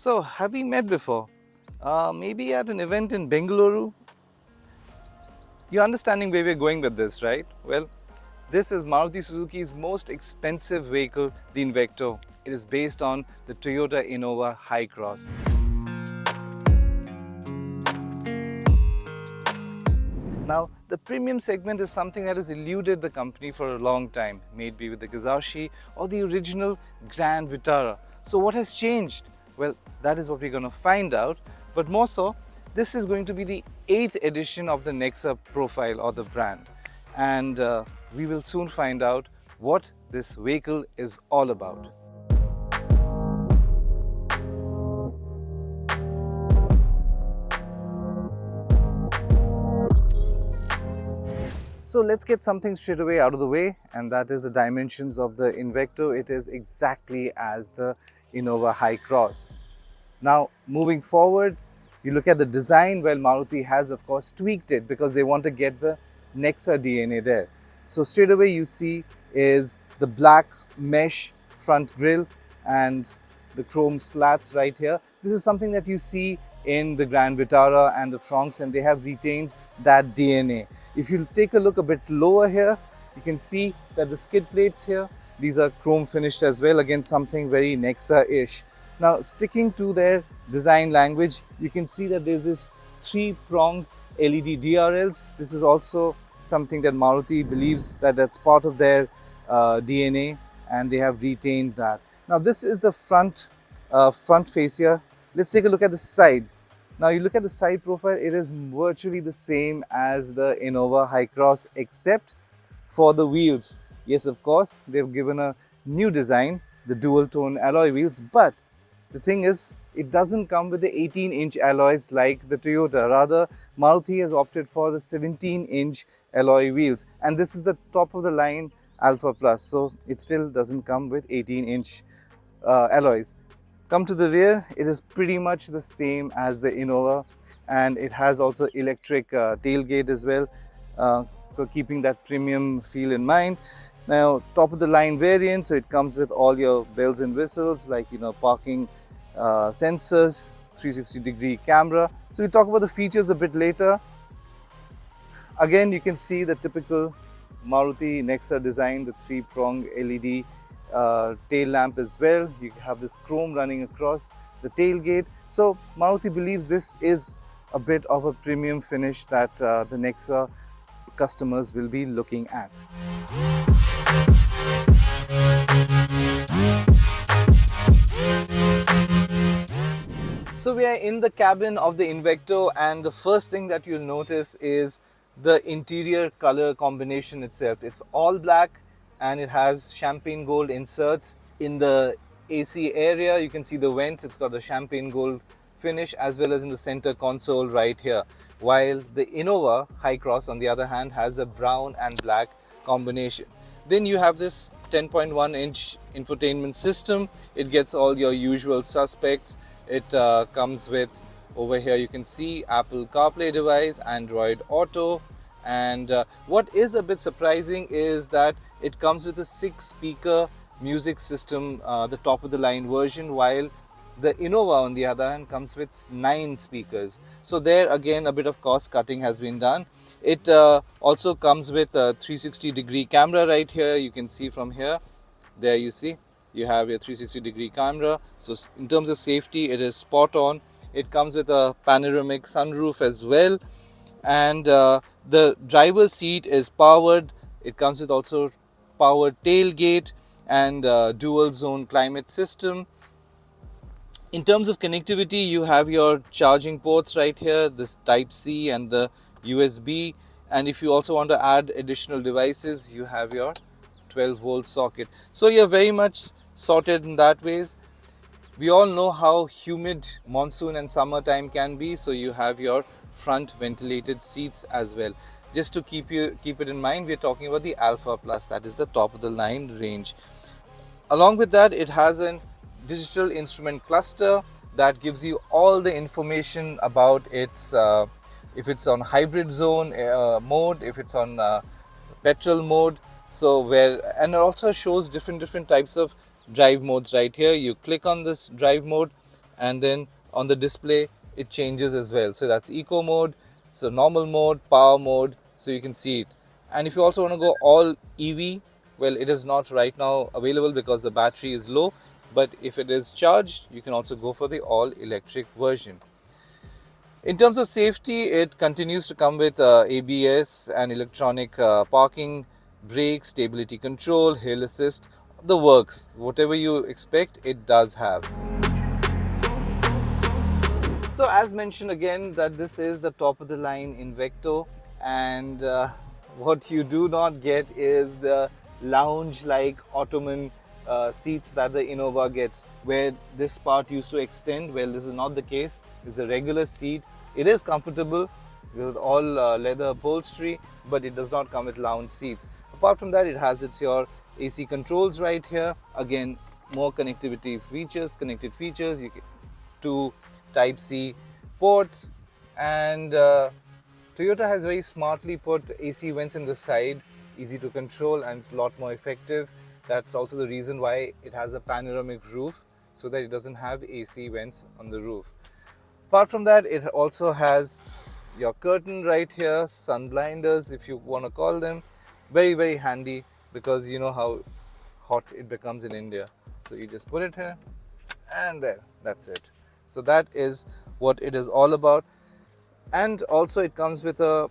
So, have we met before? Maybe at an event in Bengaluru? You're understanding where we're going with this, right? Well, this is Maruti Suzuki's most expensive vehicle, the Invicto. It is based on the Toyota Innova Hycross. Now, the premium segment is something that has eluded the company for a long time, maybe with the Gazaushi or the original Grand Vitara. So what has changed? Well, that is what we're going to find out. But more so, this is going to be the 8th edition of the Nexa profile or the brand. And we will soon find out what this vehicle is all about. So let's get something straight away out of the way, and that is the dimensions of the Invicto. It is exactly as the Innova Hycross. Now, moving forward, you look at the design. Well, Maruti has, of course, tweaked it because they want to get the Nexa DNA there. So straight away you see is the black mesh front grille and the chrome slats right here. This is something that you see in the Grand Vitara and the Francs, and they have retained that DNA. If you take a look a bit lower here, you can see that the skid plates here, these are chrome finished as well. Again, something very Nexa-ish. Now, sticking to their design language, you can see that there's this 3-pronged LED DRLs. This is also something that Maruti believes that that's part of their DNA, and they have retained that. Now, this is the front fascia. Let's take a look at the side. Now, you look at the side profile, it is virtually the same as the Innova Hycross except for the wheels. Yes, of course, they've given a new design, the dual tone alloy wheels, but the thing is, it doesn't come with the 18-inch alloys like the Toyota. Rather, Maruti has opted for the 17-inch alloy wheels, and this is the top of the line Alpha Plus, so it still doesn't come with 18-inch alloys. Come to the rear, it is pretty much the same as the Innova, and it has also electric tailgate as well, so keeping that premium feel in mind. Now, top of the line variant, so it comes with all your bells and whistles like parking sensors, 360-degree camera. So we'll talk about the features a bit later. Again, you can see the typical Maruti Nexa design, the 3-prong LED tail lamp as well. You have this chrome running across the tailgate. So Maruti believes this is a bit of a premium finish that the Nexa customers will be looking at. So we are in the cabin of the Invicto, and the first thing that you'll notice is the interior color combination itself. It's all black and it has champagne gold inserts. In the AC area, you can see the vents, it's got a champagne gold finish, as well as in the center console right here. While the Innova Hycross, on the other hand, has a brown and black combination. Then you have this 10.1-inch infotainment system. It gets all your usual suspects. It comes with, over here you can see, Apple CarPlay device, Android Auto, and what is a bit surprising is that it comes with a 6-speaker music system, the top of the line version, while the Innova on the other hand comes with 9 speakers. So there again a bit of cost cutting has been done. It also comes with a 360-degree camera right here. You can see from here, there you see, you have your 360-degree camera. So in terms of safety, it is spot on. It comes with a panoramic sunroof as well, and the driver's seat is powered. It comes with also powered tailgate and dual zone climate system. In terms of connectivity, you have your charging ports right here, this Type-C and the USB, and if you also want to add additional devices, you have your 12-volt socket. So you're very much sorted in that ways. We all know how humid monsoon and summertime can be, so you have your front ventilated seats as well. Just to keep it in mind, we're talking about the Alpha Plus, that is the top of the line range. Along with that, it has a digital instrument cluster that gives you all the information about its if it's on hybrid zone mode, if it's on petrol mode. So and it also shows different types of drive modes right here. You click on this drive mode and then on the display it changes as well. So that's eco mode, so normal mode, power mode, so you can see it. And if you also want to go all EV, well, it is not right now available because the battery is low, but if it is charged, you can also go for the all electric version. In terms of safety, it continues to come with ABS and electronic parking, brake, stability control, hill assist, the works. Whatever you expect, it does have. So as mentioned again, that this is the top of the line Invicto, and what you do not get is the lounge like Ottoman seats that the Innova gets, where this part used to extend. Well, this is not the case. It's a regular seat. It is comfortable with all leather upholstery, but it does not come with lounge seats. Apart from that, it has your AC controls right here. Again, more connectivity features, connected features. You get two Type-C ports, and Toyota has very smartly put AC vents in the side, easy to control, and it's a lot more effective. That's also the reason why it has a panoramic roof, so that it doesn't have AC vents on the roof. Apart from that, it also has your curtain right here, sun blinders if you want to call them. Very, very handy, because you know how hot it becomes in India. So you just put it here and there, that's it. So that is what it is all about. And also it comes with a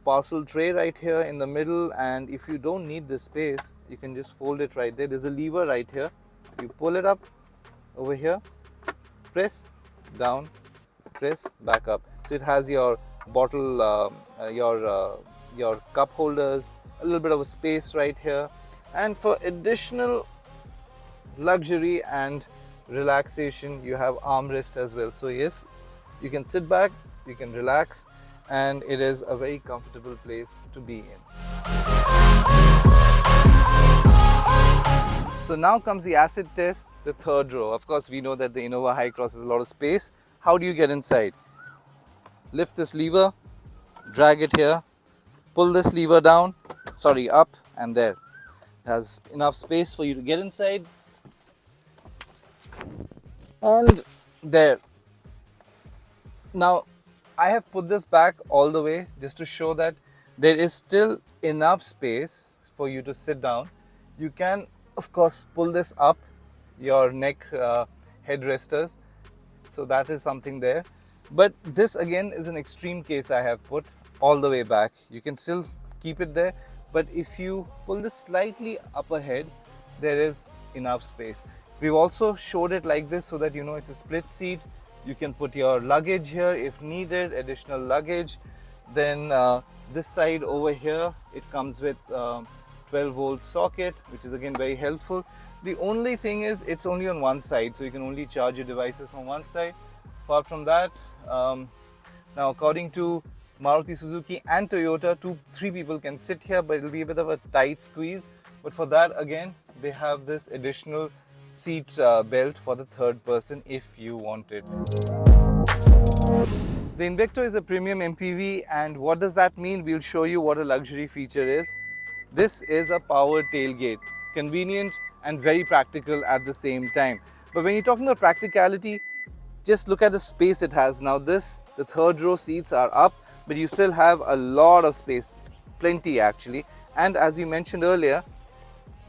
parcel tray right here in the middle, and if you don't need this space, you can just fold it right there. There's a lever right here. You pull it up over here, press down, press back up. So it has your bottle, your cup holders, a little bit of a space right here, and for additional luxury and relaxation, you have armrest as well. So yes, you can sit back, you can relax, and it is a very comfortable place to be in. So now comes the acid test, the third row. Of course, we know that the Innova Hycross has a lot of space. How do you get inside? Lift this lever, drag it here, pull this lever down, up, and there. It has enough space for you to get inside. And there. Now I have put this back all the way just to show that there is still enough space for you to sit down. You can of course pull this up, your neck headresters, so that is something there. But this again is an extreme case. I have put all the way back. You can still keep it there, but if you pull this slightly up ahead, there is enough space. We've also showed it like this so that you know it's a split seat. You can put your luggage here if needed, additional luggage. Then this side over here, it comes with 12-volt socket, which is again very helpful. The only thing is it's only on one side, so you can only charge your devices from one side. Apart from that, now according to Maruti Suzuki and Toyota, 2-3 people can sit here, but it'll be a bit of a tight squeeze. But for that, again, they have this additional seat belt for the third person if you want it. The Invicto is a premium MPV, and what does that mean? We'll show you what a luxury feature is. This is a powered tailgate, convenient and very practical at the same time. But when you're talking about practicality, just look at the space it has. Now the third row seats are up, but you still have a lot of space, plenty actually. And as you mentioned earlier,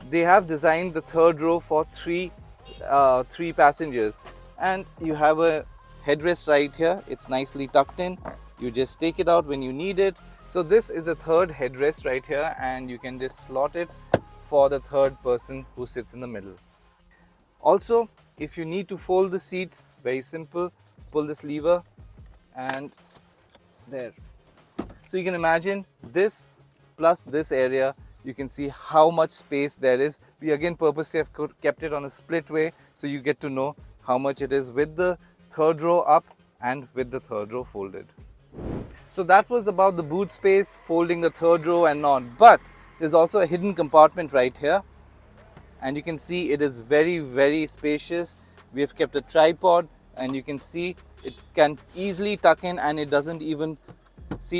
they have designed the third row for three passengers, and you have a headrest right here. It's nicely tucked in. You just take it out when you need it. So this is the third headrest right here, and you can just slot it for the third person who sits in the middle. Also, if you need to fold the seats, very simple, pull this lever and there. So you can imagine this plus this area, you can see how much space there is. We again purposely have kept it on a split way, so you get to know how much it is with the third row up and with the third row folded. So that was about the boot space, folding the third row and on. But there's also a hidden compartment right here, and you can see it is very, very spacious. We have kept a tripod, and you can see it can easily tuck in, and it doesn't even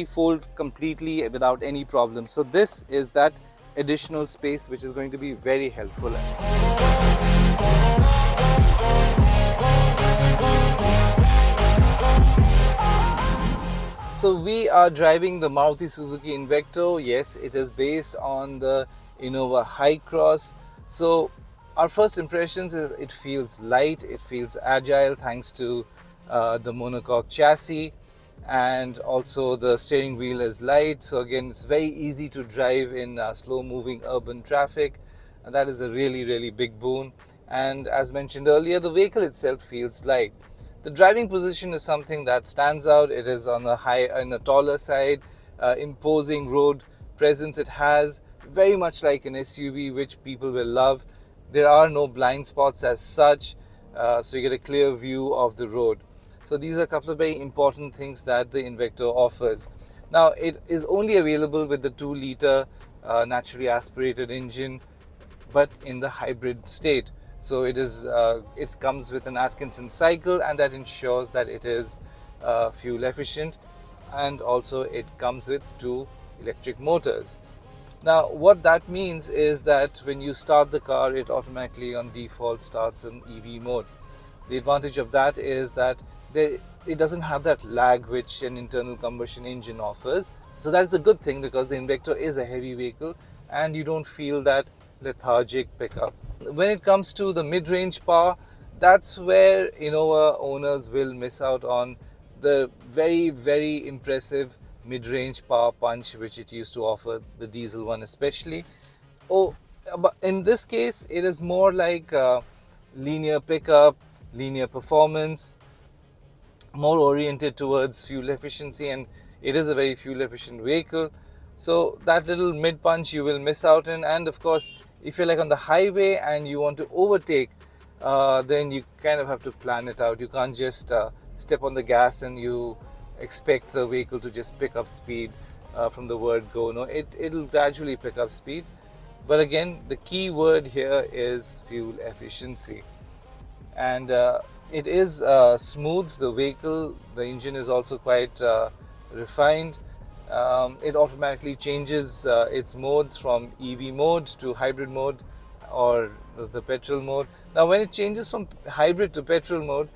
fold completely without any problem. So this is that additional space which is going to be very helpful. So we are driving the Maruti Suzuki Invicto. Yes, it is based on the Innova Hycross. So our first impressions is it feels light, it feels agile thanks to the monocoque chassis, and also the steering wheel is light. So again, it's very easy to drive in slow moving urban traffic, and that is a really big boon. And as mentioned earlier, the vehicle itself feels light. The driving position is something that stands out. It is on a taller side, imposing road presence it has, very much like an SUV, which people will love. There are no blind spots as such, so you get a clear view of the road. So these are a couple of very important things that the Invicto offers. Now, it is only available with the 2-liter naturally aspirated engine, but in the hybrid state. So it comes with an Atkinson cycle, and that ensures that it is fuel efficient, and also it comes with 2 electric motors. Now what that means is that when you start the car, it automatically on default starts in EV mode. The advantage of that is that it doesn't have that lag which an internal combustion engine offers. So that's a good thing, because the Invicto is a heavy vehicle and you don't feel that lethargic pickup. When it comes to the mid-range power, that's where Innova owners will miss out on the very impressive mid-range power punch which it used to offer, the diesel one especially. But in this case, it is more like linear pickup, linear performance, more oriented towards fuel efficiency, and it is a very fuel efficient vehicle. So that little mid punch you will miss out in. And of course, if you're like on the highway and you want to overtake, then you kind of have to plan it out. You can't just step on the gas and you expect the vehicle to just pick up speed from the word go. No, it'll gradually pick up speed. But again, the key word here is fuel efficiency. And it is smooth, the vehicle. The engine is also quite refined. It automatically changes its modes from EV mode to hybrid mode, or the petrol mode. Now when it changes from hybrid to petrol mode,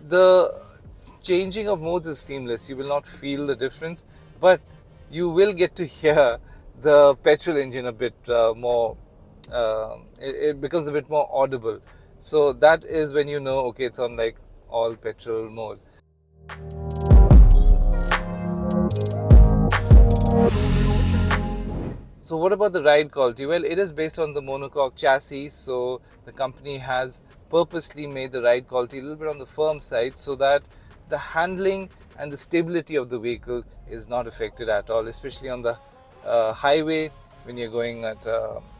the changing of modes is seamless. You will not feel the difference, but you will get to hear the petrol engine a bit more. It becomes a bit more audible. So that is when you know, okay, it's on like all petrol mode. So what about the ride quality? Well, it is based on the monocoque chassis, so the company has purposely made the ride quality a little bit on the firm side, so that the handling and the stability of the vehicle is not affected at all, especially on the highway when you're going at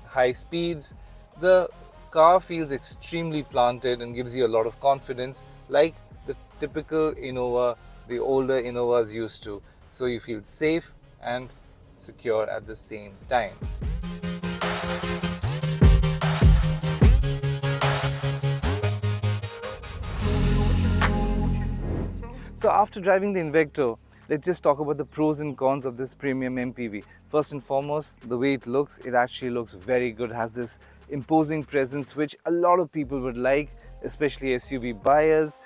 high speeds. The car feels extremely planted and gives you a lot of confidence, like the typical Innova, the older Innovas used to. So you feel safe and secure at the same time. So after driving the Invicto, let's just talk about the pros and cons of this premium MPV. First and foremost, the way it actually looks very good. It has this imposing presence which a lot of people would like, especially SUV buyers.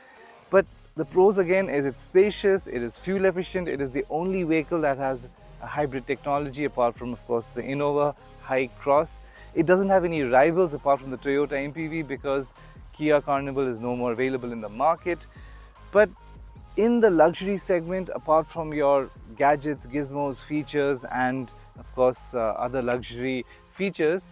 But the pros again is it's spacious, it is fuel efficient, it is the only vehicle that has a hybrid technology apart from, of course, the Innova Hycross. It doesn't have any rivals apart from the Toyota MPV, because Kia Carnival is no more available in the market. But in the luxury segment, apart from your gadgets, gizmos, features, and of course other luxury features,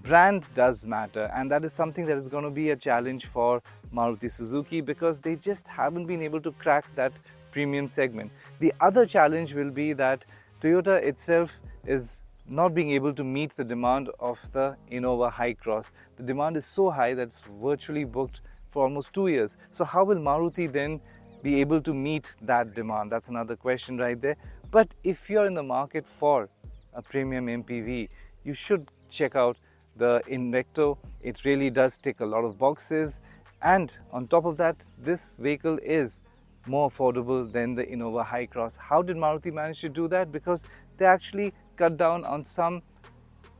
brand does matter, and that is something that is going to be a challenge for Maruti Suzuki, because they just haven't been able to crack that premium segment. The other challenge will be that Toyota itself is not being able to meet the demand of the Innova Hycross. The demand is so high that it's virtually booked for almost 2 years. So how will Maruti then be able to meet that demand? That's another question right there. But if you're in the market for a premium MPV, you should check out the Invicto. It really does tick a lot of boxes, and on top of that, this vehicle is more affordable than the Innova Hycross. How did Maruti manage to do that? Because they actually cut down on some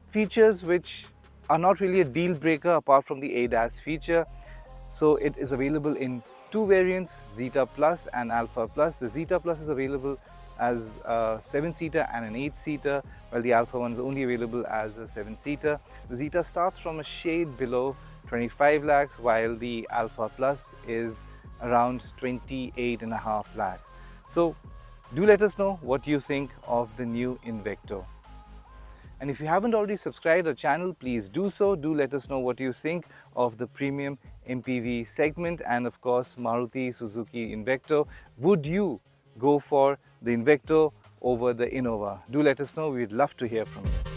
features which are not really a deal breaker apart from the ADAS feature. So it is available in 2 variants, Zeta Plus and Alpha Plus. The Zeta Plus is available as a 7-seater and an 8-seater, while the Alpha one is only available as a 7-seater. The Zeta starts from a shade below 25 lakhs, while the Alpha Plus is around 28.5 lakhs. So do let us know what you think of the new Invicto. And if you haven't already subscribed our channel, please do so. Do let us know what you think of the premium MPV segment and of course Maruti Suzuki Invicto. Would you go for the Invicto over the Innova? Do let us know. We'd love to hear from you.